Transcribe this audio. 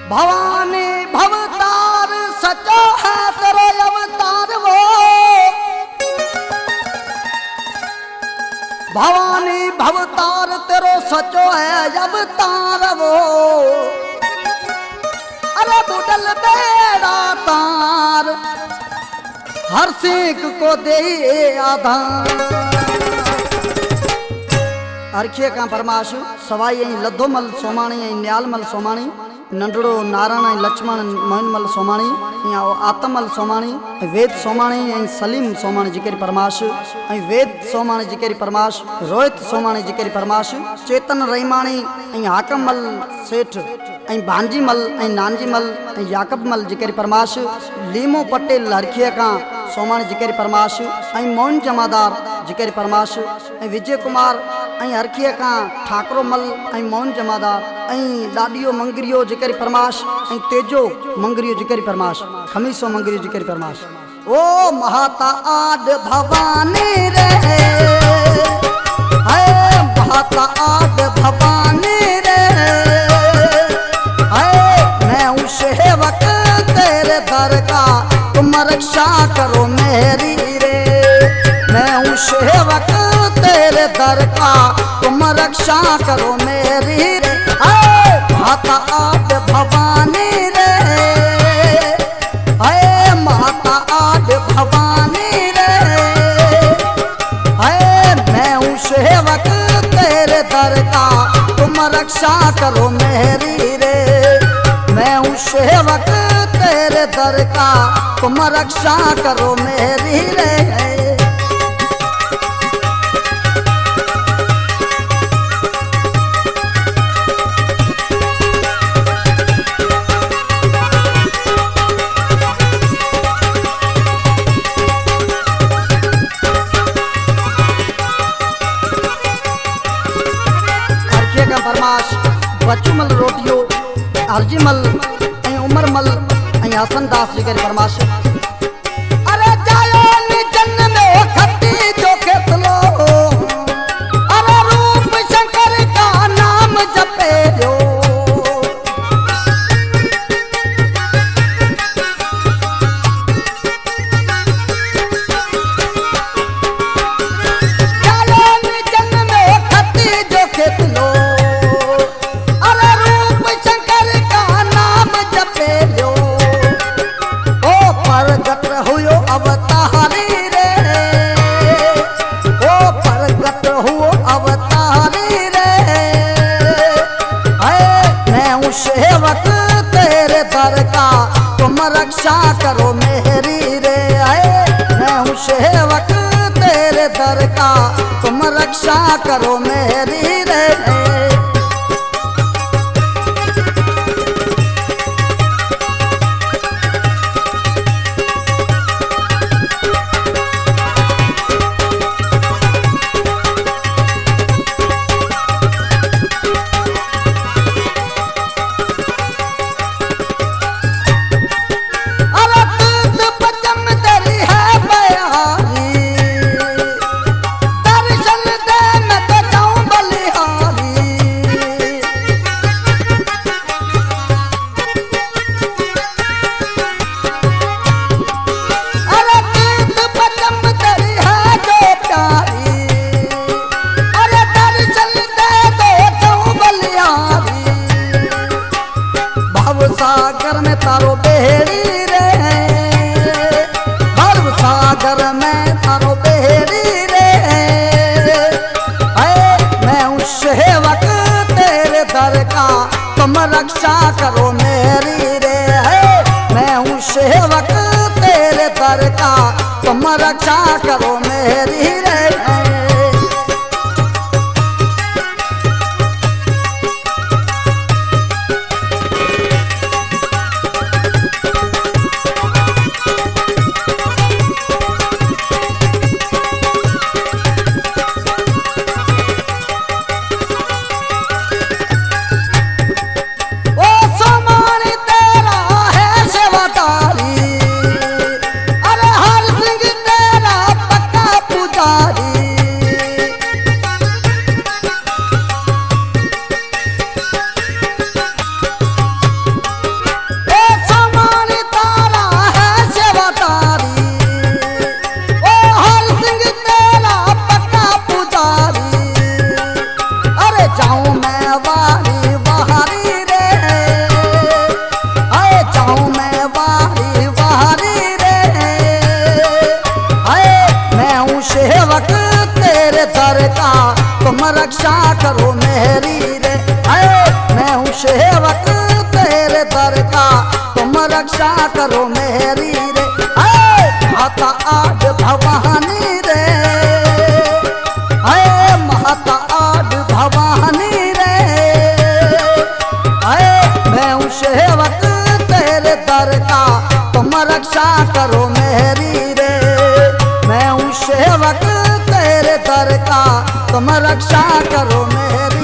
भवानी भवतार सचो है तेरो अवतार वो। भवानी भवतार तेरो सचो है अवतार वो। अरे बुडल बेड़ा तार हर सिंह को दे आधार। अर्खिए का परमाशु सवाई लद्धोमल सोमाणी न्यालमल सोमाणी नंडड़ो नारायण लक्ष्मण मोहनमल सोमाणी आतमल सोमाणी वेद सोमाणी सलीम सोमाणी जिकेरी परमाशु वेद सोमाणी जिकेरी परमाशु रोहित सोमाणी जिकेरी परमाशु चेतन रहीमाणी हाकमल सेठ भांजीमल नानजीमल याकबमल जिकेरी परमाशु लीमो पटेल हरखिए का सोमाणी जिकेरी परमाशु मोहन जमादार जिकेरी परमाशु विजय कुमार हरखिए का ठाकरो मल मोहन जमादार दाडियो मंगरियो जिकेरी परमाश तेजो मंगरियो जिकेरी परमाश खमीसो मंगरियो जिकेरी परमाश। ओ महाता आद भवानी रे है महाता आद भवानी रे है मैं उस सेवक तेरे दर का तुम रक्षा करो मेरी रे। मैं उस सेवक तेरे दर का तुम रक्षा करो मेरी रे। माता आद भवानी रे है माता आद भवानी रे है मैं हूँ सेवक तेरे दर का तुम रक्षा करो मेरी रे। मैं हूँ सेवक तेरे दर का तुम रक्षा करो मेरी रे। बच्चूमल रोटियो हरजीमल उमरमल हसन दास जी के परमाश। अरे जायो निजन में खट्टी जो खेतलो अरे रूप शंकर का नाम जपे लो। जायो निजन में खट्टी जो खेतलो अवतारी रे ओ प्रगट हुओ अवतारी रे मैं हूँ सेवक तेरे दर का तुम रक्षा करो मेरी रे। मैं हूँ सेवक तेरे दर का तुम रक्षा करो मेरी रे। सागर में तारो बेड़ी रे भव सागर में तारो बेड़ी रे मैं हूँ सेवक तेरे दर का तुम रक्षा करो मेरी रे। मैं हूँ सेवक तेरे दर का तुम रक्षा करो मेरी रे। अरे हर सिंह तेरा पक्का पुजारी सेवक तेरे दर का, तुम रक्षा करो मेरी रे। मैं हूँ सेवक तेरे दर का, तुम रक्षा करो मेरी रे। माता आद भवानी रे, माता आद भवानी रे। मैं हूँ सेवक तेरे दर का, तुम रक्षा करो मेरी रे। मैं हूँ सेवक तेरे दर का, तुम रक्षा करो मेरी।